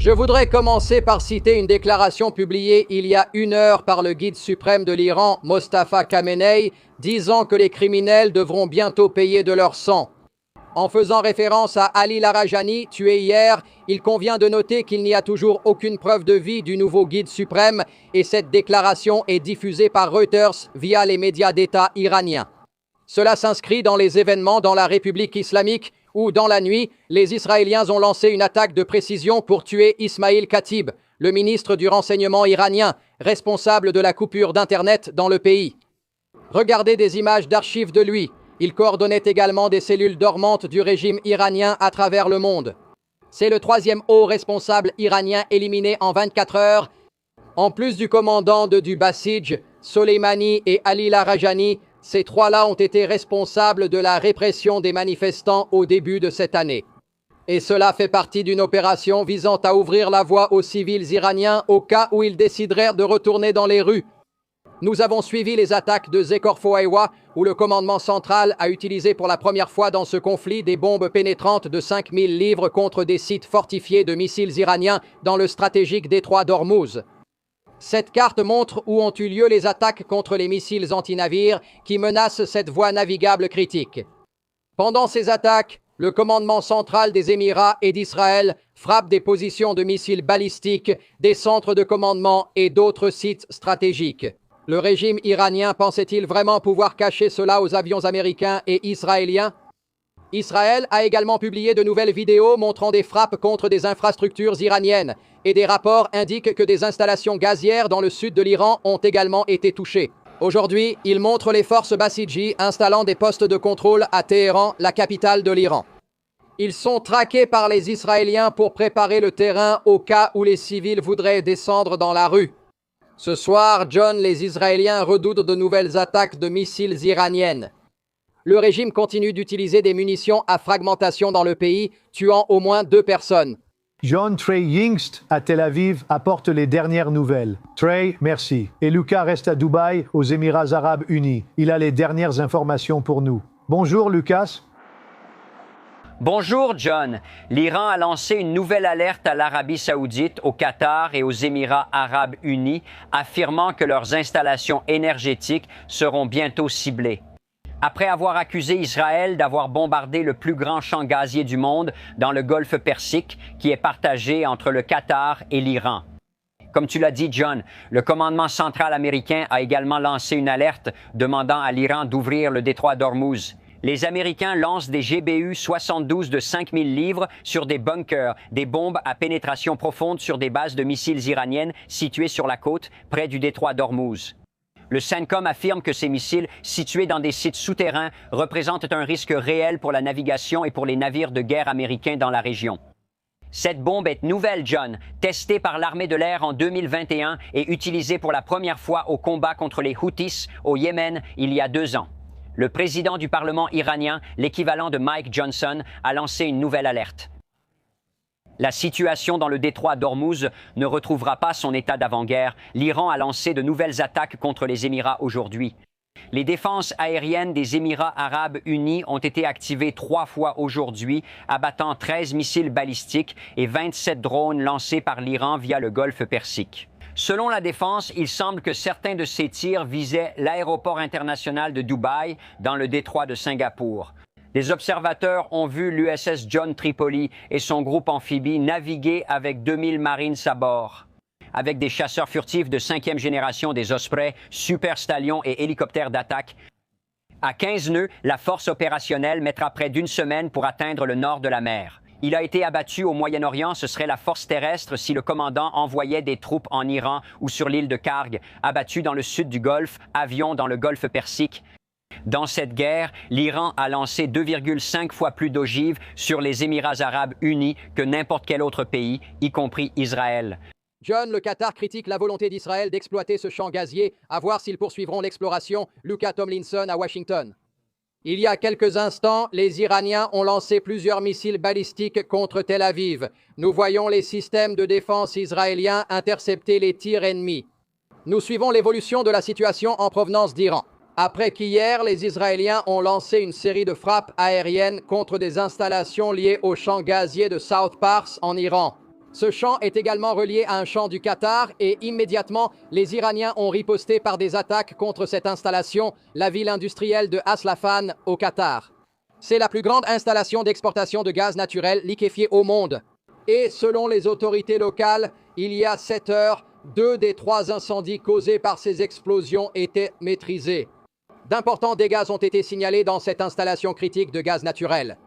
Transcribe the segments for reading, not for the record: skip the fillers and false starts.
Je voudrais commencer par citer une déclaration publiée il y a 1 heure par le guide suprême de l'Iran, Mostafa Khamenei, disant que les criminels devront bientôt payer de leur sang. En faisant référence à Ali Larijani, tué hier, il convient de noter qu'il n'y a toujours aucune preuve de vie du nouveau guide suprême et cette déclaration est diffusée par Reuters via les médias d'État iraniens. Cela s'inscrit dans les événements dans la République islamique où, dans la nuit, les Israéliens ont lancé une attaque de précision pour tuer Ismail Khatib, le ministre du renseignement iranien, responsable de la coupure d'Internet dans le pays. Regardez des images d'archives de lui. Il coordonnait également des cellules dormantes du régime iranien à travers le monde. C'est le 3e haut responsable iranien éliminé en 24 heures. En plus du commandant du Basij, Soleimani et Ali Larijani, ces 3-là ont été responsables de la répression des manifestants au début de cette année. Et cela fait partie d'une opération visant à ouvrir la voie aux civils iraniens au cas où ils décideraient de retourner dans les rues. Nous avons suivi les attaques de Zekhorfoewa, où le commandement central a utilisé pour la première fois dans ce conflit des bombes pénétrantes de 5000 livres contre des sites fortifiés de missiles iraniens dans le stratégique détroit d'Ormuz. Cette carte montre où ont eu lieu les attaques contre les missiles anti-navires qui menacent cette voie navigable critique. Pendant ces attaques, le commandement central des Émirats et d'Israël frappe des positions de missiles balistiques, des centres de commandement et d'autres sites stratégiques. Le régime iranien pensait-il vraiment pouvoir cacher cela aux avions américains et israéliens? Israël a également publié de nouvelles vidéos montrant des frappes contre des infrastructures iraniennes et des rapports indiquent que des installations gazières dans le sud de l'Iran ont également été touchées. Aujourd'hui, il montre les forces Basiji installant des postes de contrôle à Téhéran, la capitale de l'Iran. Ils sont traqués par les Israéliens pour préparer le terrain au cas où les civils voudraient descendre dans la rue. Ce soir, John, les Israéliens redoutent de nouvelles attaques de missiles iraniennes. Le régime continue d'utiliser des munitions à fragmentation dans le pays, tuant au moins 2 personnes. John Trey Yingst, à Tel Aviv, apporte les dernières nouvelles. Trey, merci. Et Lucas reste à Dubaï, aux Émirats Arabes Unis. Il a les dernières informations pour nous. Bonjour, Lucas. Bonjour John. L'Iran a lancé une nouvelle alerte à l'Arabie saoudite, au Qatar et aux Émirats arabes unis, affirmant que leurs installations énergétiques seront bientôt ciblées. Après avoir accusé Israël d'avoir bombardé le plus grand champ gazier du monde dans le golfe Persique, qui est partagé entre le Qatar et l'Iran. Comme tu l'as dit, John, le commandement central américain a également lancé une alerte demandant à l'Iran d'ouvrir le détroit d'Ormuz. Les Américains lancent des GBU-72 de 5000 livres sur des bunkers, des bombes à pénétration profonde sur des bases de missiles iraniennes situées sur la côte, près du détroit d'Ormuz. Le CENTCOM affirme que ces missiles, situés dans des sites souterrains, représentent un risque réel pour la navigation et pour les navires de guerre américains dans la région. Cette bombe est nouvelle, John, testée par l'armée de l'air en 2021 et utilisée pour la première fois au combat contre les Houthis au Yémen il y a 2 ans. Le président du Parlement iranien, l'équivalent de Mike Johnson, a lancé une nouvelle alerte. La situation dans le détroit d'Ormuz ne retrouvera pas son état d'avant-guerre. L'Iran a lancé de nouvelles attaques contre les Émirats aujourd'hui. Les défenses aériennes des Émirats arabes unis ont été activées 3 fois aujourd'hui, abattant 13 missiles balistiques et 27 drones lancés par l'Iran via le golfe Persique. Selon la défense, il semble que certains de ces tirs visaient l'aéroport international de Dubaï dans le détroit de Singapour. Les observateurs ont vu l'USS John Tripoli et son groupe amphibie naviguer avec 2000 Marines à bord. Avec des chasseurs furtifs de 5e génération des Osprey, Super Stallion et hélicoptères d'attaque. À 15 nœuds, la force opérationnelle mettra près d'1 semaine pour atteindre le nord de la mer. Il a été abattu au Moyen-Orient, ce serait la force terrestre si le commandant envoyait des troupes en Iran ou sur l'île de Karg, abattu dans le sud du Golfe, avion dans le Golfe Persique. Dans cette guerre, l'Iran a lancé 2,5 fois plus d'ogives sur les Émirats arabes unis que n'importe quel autre pays, y compris Israël. John, le Qatar critique la volonté d'Israël d'exploiter ce champ gazier, à voir s'ils poursuivront l'exploration. Lucas Tomlinson à Washington. Il y a quelques instants, les Iraniens ont lancé plusieurs missiles balistiques contre Tel Aviv. Nous voyons les systèmes de défense israéliens intercepter les tirs ennemis. Nous suivons l'évolution de la situation en provenance d'Iran. Après qu'hier, les Israéliens ont lancé une série de frappes aériennes contre des installations liées au champ gazier de South Pars en Iran. Ce champ est également relié à un champ du Qatar et immédiatement, les Iraniens ont riposté par des attaques contre cette installation, la ville industrielle de Aslafan au Qatar. C'est la plus grande installation d'exportation de gaz naturel liquéfié au monde. Et selon les autorités locales, il y a 7 heures, 2 des 3 incendies causés par ces explosions étaient maîtrisés. D'importants dégâts ont été signalés dans cette installation critique de gaz naturel.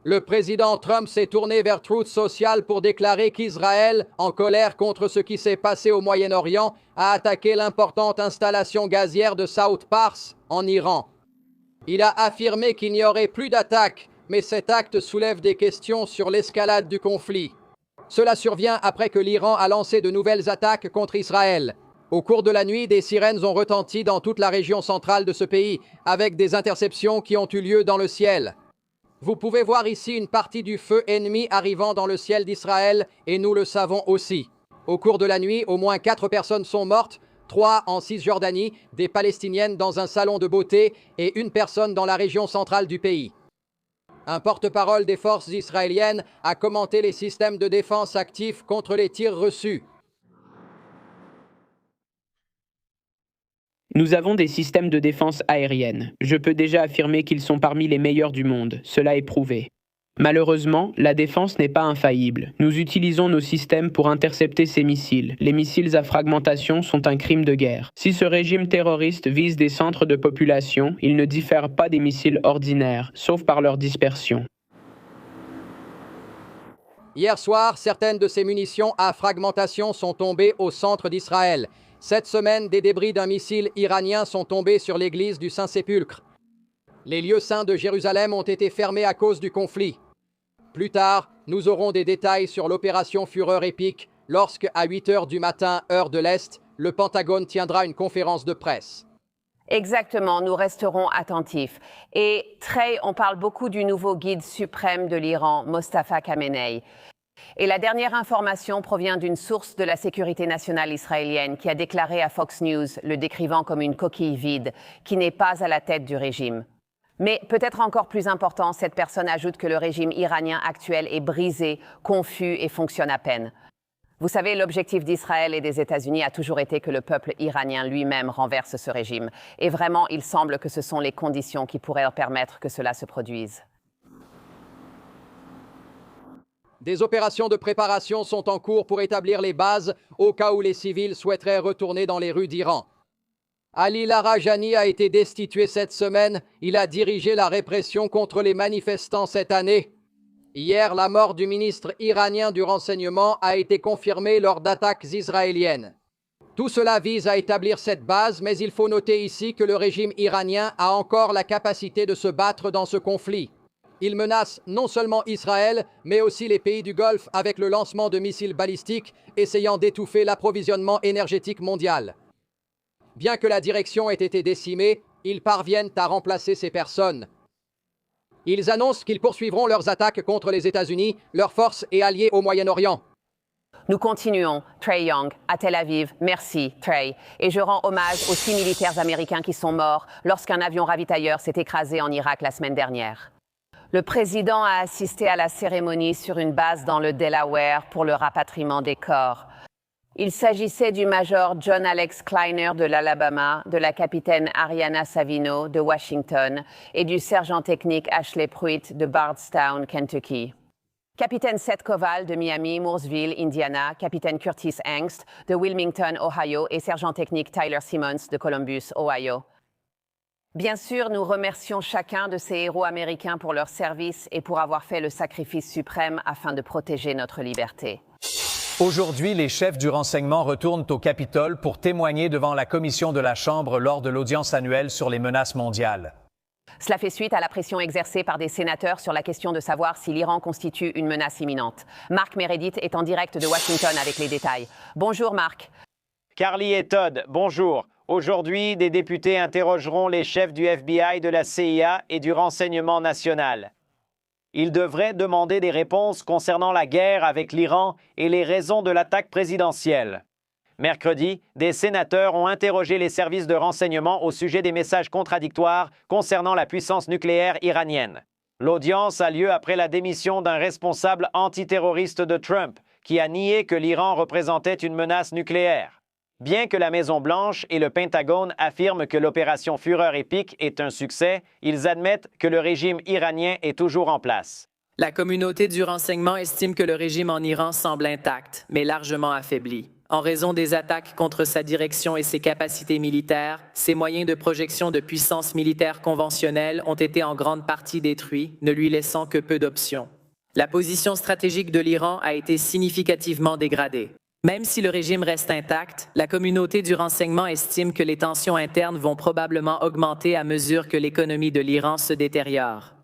Le président Trump s'est tourné vers Truth Social pour déclarer qu'Israël, en colère contre ce qui s'est passé au Moyen-Orient, a attaqué l'importante installation gazière de South Pars en Iran. Il a affirmé qu'il n'y aurait plus d'attaques, mais cet acte soulève des questions sur l'escalade du conflit. Cela survient après que l'Iran a lancé de nouvelles attaques contre Israël. Au cours de la nuit, des sirènes ont retenti dans toute la région centrale de ce pays, avec des interceptions qui ont eu lieu dans le ciel. Vous pouvez voir ici une partie du feu ennemi arrivant dans le ciel d'Israël, et nous le savons aussi. Au cours de la nuit, au moins 4 personnes sont mortes, 3 en Cisjordanie, des Palestiniennes dans un salon de beauté et 1 personne dans la région centrale du pays. Un porte-parole des forces israéliennes a commenté les systèmes de défense actifs contre les tirs reçus. Nous avons des systèmes de défense aérienne. Je peux déjà affirmer qu'ils sont parmi les meilleurs du monde. Cela est prouvé. Malheureusement, la défense n'est pas infaillible. Nous utilisons nos systèmes pour intercepter ces missiles. Les missiles à fragmentation sont un crime de guerre. Si ce régime terroriste vise des centres de population, il ne diffère pas des missiles ordinaires, sauf par leur dispersion. Hier soir, certaines de ces munitions à fragmentation sont tombées au centre d'Israël. Cette semaine, des débris d'un missile iranien sont tombés sur l'église du Saint-Sépulcre. Les lieux saints de Jérusalem ont été fermés à cause du conflit. Plus tard, nous aurons des détails sur l'opération Fureur épique lorsque, à 8 heures du matin, heure de l'Est, le Pentagone tiendra une conférence de presse. Exactement, nous resterons attentifs. Et Trey, on parle beaucoup du nouveau guide suprême de l'Iran, Mostafa Khamenei. Et la dernière information provient d'une source de la sécurité nationale israélienne qui a déclaré à Fox News, le décrivant comme une coquille vide, qui n'est pas à la tête du régime. Mais peut-être encore plus important, cette personne ajoute que le régime iranien actuel est brisé, confus et fonctionne à peine. Vous savez, l'objectif d'Israël et des États-Unis a toujours été que le peuple iranien lui-même renverse ce régime. Et vraiment, il semble que ce sont les conditions qui pourraient permettre que cela se produise. Des opérations de préparation sont en cours pour établir les bases au cas où les civils souhaiteraient retourner dans les rues d'Iran. Ali Larijani a été destitué cette semaine. Il a dirigé la répression contre les manifestants cette année. Hier, la mort du ministre iranien du renseignement a été confirmée lors d'attaques israéliennes. Tout cela vise à établir cette base, mais il faut noter ici que le régime iranien a encore la capacité de se battre dans ce conflit. Il menace non seulement Israël, mais aussi les pays du Golfe avec le lancement de missiles balistiques, essayant d'étouffer l'approvisionnement énergétique mondial. Bien que la direction ait été décimée, ils parviennent à remplacer ces personnes. Ils annoncent qu'ils poursuivront leurs attaques contre les États-Unis, leurs forces et alliés au Moyen-Orient. Nous continuons, Trey Young, à Tel Aviv. Merci, Trey. Et je rends hommage aux 6 militaires américains qui sont morts lorsqu'un avion ravitailleur s'est écrasé en Irak la semaine dernière. Le président a assisté à la cérémonie sur une base dans le Delaware pour le rapatriement des corps. Il s'agissait du major John Alex Kleiner de l'Alabama, de la capitaine Ariana Savino de Washington et du sergent technique Ashley Pruitt de Bardstown, Kentucky. Capitaine Seth Koval de Miami, Mooresville, Indiana, capitaine Curtis Angst de Wilmington, Ohio et sergent technique Tyler Simmons de Columbus, Ohio. Bien sûr, nous remercions chacun de ces héros américains pour leur service et pour avoir fait le sacrifice suprême afin de protéger notre liberté. Aujourd'hui, les chefs du renseignement retournent au Capitole pour témoigner devant la commission de la Chambre lors de l'audience annuelle sur les menaces mondiales. Cela fait suite à la pression exercée par des sénateurs sur la question de savoir si l'Iran constitue une menace imminente. Marc Meredith est en direct de Washington avec les détails. Bonjour Marc. Carly et Todd, bonjour. Aujourd'hui, des députés interrogeront les chefs du FBI, de la CIA et du renseignement national. Ils devraient demander des réponses concernant la guerre avec l'Iran et les raisons de l'attaque présidentielle. Mercredi, des sénateurs ont interrogé les services de renseignement au sujet des messages contradictoires concernant la puissance nucléaire iranienne. L'audience a lieu après la démission d'un responsable antiterroriste de Trump, qui a nié que l'Iran représentait une menace nucléaire. Bien que la Maison-Blanche et le Pentagone affirment que l'opération Fureur épique est un succès, ils admettent que le régime iranien est toujours en place. La communauté du renseignement estime que le régime en Iran semble intact, mais largement affaibli. En raison des attaques contre sa direction et ses capacités militaires, ses moyens de projection de puissance militaire conventionnelle ont été en grande partie détruits, ne lui laissant que peu d'options. La position stratégique de l'Iran a été significativement dégradée. Même si le régime reste intact, la communauté du renseignement estime que les tensions internes vont probablement augmenter à mesure que l'économie de l'Iran se détériore.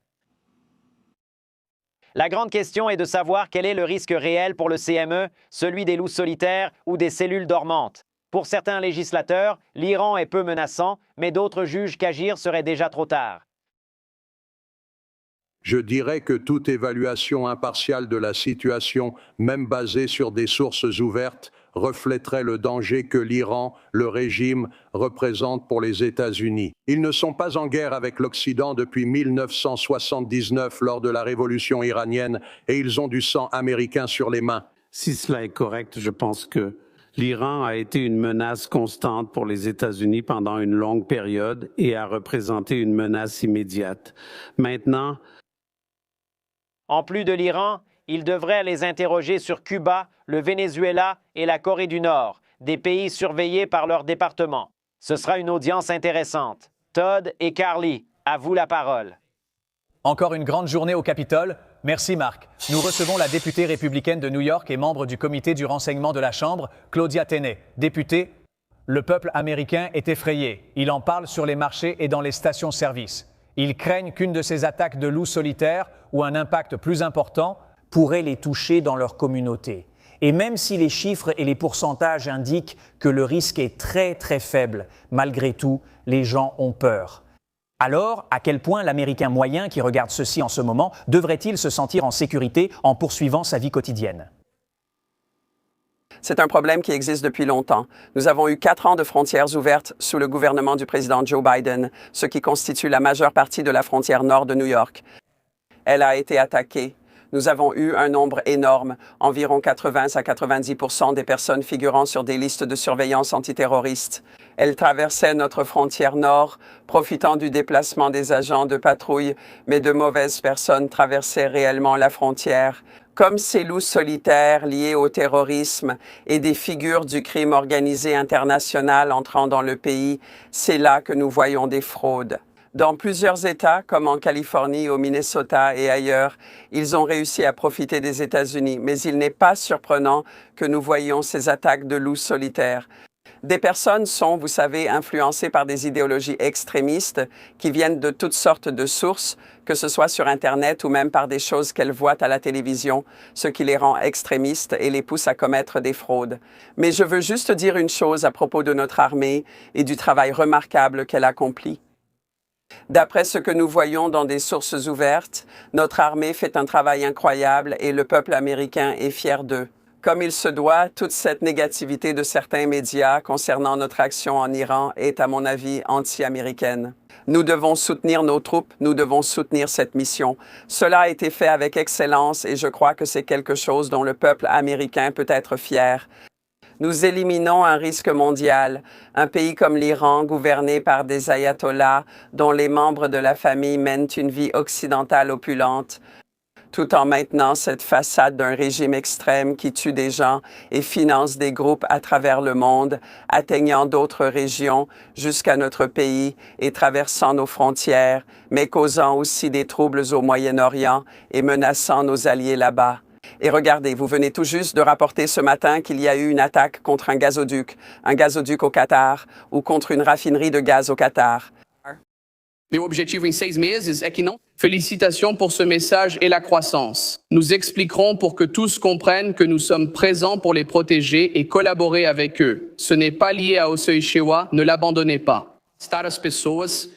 La grande question est de savoir quel est le risque réel pour le CME, celui des loups solitaires ou des cellules dormantes. Pour certains législateurs, l'Iran est peu menaçant, mais d'autres jugent qu'agir serait déjà trop tard. Je dirais que toute évaluation impartiale de la situation, même basée sur des sources ouvertes, reflèterait le danger que l'Iran, le régime, représente pour les États-Unis. Ils ne sont pas en guerre avec l'Occident depuis 1979 lors de la révolution iranienne et ils ont du sang américain sur les mains. Si cela est correct, je pense que l'Iran a été une menace constante pour les États-Unis pendant une longue période et a représenté une menace immédiate. Maintenant, en plus de l'Iran, il devrait les interroger sur Cuba, le Venezuela et la Corée du Nord, des pays surveillés par leur département. Ce sera une audience intéressante. Todd et Carly, à vous la parole. Encore une grande journée au Capitole. Merci Marc. Nous recevons la députée républicaine de New York et membre du comité du renseignement de la Chambre, Claudia Tenney. Députée, le peuple américain est effrayé. Il en parle sur les marchés et dans les stations-service. Ils craignent qu'une de ces attaques de loups solitaires ou un impact plus important pourrait les toucher dans leur communauté. Et même si les chiffres et les pourcentages indiquent que le risque est très très faible, malgré tout, les gens ont peur. Alors, à quel point l'Américain moyen qui regarde ceci en ce moment devrait-il se sentir en sécurité en poursuivant sa vie quotidienne? C'est un problème qui existe depuis longtemps. Nous avons eu 4 ans de frontières ouvertes sous le gouvernement du président Joe Biden, ce qui constitue la majeure partie de la frontière nord de New York. Elle a été attaquée. Nous avons eu un nombre énorme, environ 80 à 90% des personnes figurant sur des listes de surveillance antiterroriste. Elles traversaient notre frontière nord, profitant du déplacement des agents de patrouille, mais de mauvaises personnes traversaient réellement la frontière. Comme ces loups solitaires liés au terrorisme et des figures du crime organisé international entrant dans le pays, c'est là que nous voyons des fraudes. Dans plusieurs États, comme en Californie, au Minnesota et ailleurs, ils ont réussi à profiter des États-Unis, mais il n'est pas surprenant que nous voyions ces attaques de loups solitaires. Des personnes sont, vous savez, influencées par des idéologies extrémistes qui viennent de toutes sortes de sources, que ce soit sur Internet ou même par des choses qu'elles voient à la télévision, ce qui les rend extrémistes et les pousse à commettre des fraudes. Mais je veux juste dire une chose à propos de notre armée et du travail remarquable qu'elle accomplit. D'après ce que nous voyons dans des sources ouvertes, notre armée fait un travail incroyable et le peuple américain est fier d'eux. Comme il se doit, toute cette négativité de certains médias concernant notre action en Iran est, à mon avis, anti-américaine. Nous devons soutenir nos troupes, nous devons soutenir cette mission. Cela a été fait avec excellence et je crois que c'est quelque chose dont le peuple américain peut être fier. Nous éliminons un risque mondial. Un pays comme l'Iran, gouverné par des ayatollahs dont les membres de la famille mènent une vie occidentale opulente, tout en maintenant cette façade d'un régime extrême qui tue des gens et finance des groupes à travers le monde, atteignant d'autres régions jusqu'à notre pays et traversant nos frontières, mais causant aussi des troubles au Moyen-Orient et menaçant nos alliés là-bas. Et regardez, vous venez tout juste de rapporter ce matin qu'il y a eu une attaque contre un gazoduc au Qatar, ou contre une raffinerie de gaz au Qatar. Meu objetivo em 6 meses é que não... Félicitations pour ce message et la croissance. Nous expliquerons pour que tous comprennent que nous sommes présents pour les protéger et collaborer avec eux. Ce n'est pas lié à Osei Shewa, ne l'abandonnez pas. Estar as pessoas.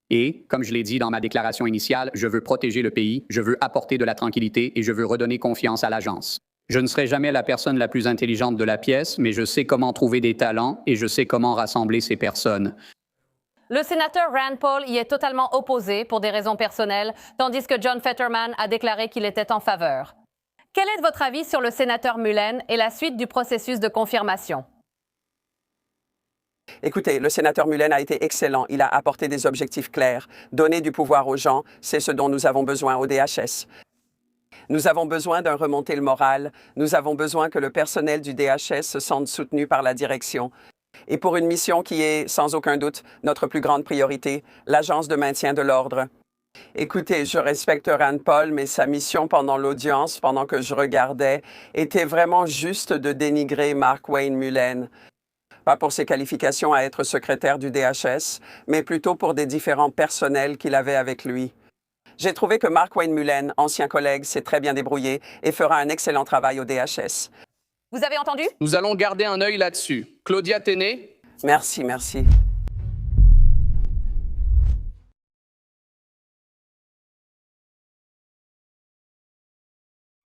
Et, comme je l'ai dit dans ma déclaration initiale, je veux protéger le pays, je veux apporter de la tranquillité et je veux redonner confiance à l'agence. Je ne serai jamais la personne la plus intelligente de la pièce, mais je sais comment trouver des talents et je sais comment rassembler ces personnes. Le sénateur Rand Paul y est totalement opposé pour des raisons personnelles, tandis que John Fetterman a déclaré qu'il était en faveur. Quel est votre avis sur le sénateur Mullen et la suite du processus de confirmation? Écoutez, le sénateur Mullen a été excellent. Il a apporté des objectifs clairs. Donner du pouvoir aux gens, c'est ce dont nous avons besoin au DHS. Nous avons besoin d'un remonter le moral. Nous avons besoin que le personnel du DHS se sente soutenu par la direction. Et pour une mission qui est, sans aucun doute, notre plus grande priorité, l'Agence de maintien de l'ordre. Écoutez, je respecte Rand Paul, mais sa mission pendant l'audience, pendant que je regardais, était vraiment juste de dénigrer Markwayne Mullen. Pas pour ses qualifications à être secrétaire du DHS, mais plutôt pour des différents personnels qu'il avait avec lui. J'ai trouvé que Markwayne Mullen, ancien collègue, s'est très bien débrouillé et fera un excellent travail au DHS. Vous avez entendu? Nous allons garder un œil là-dessus. Claudia Tenney? Merci.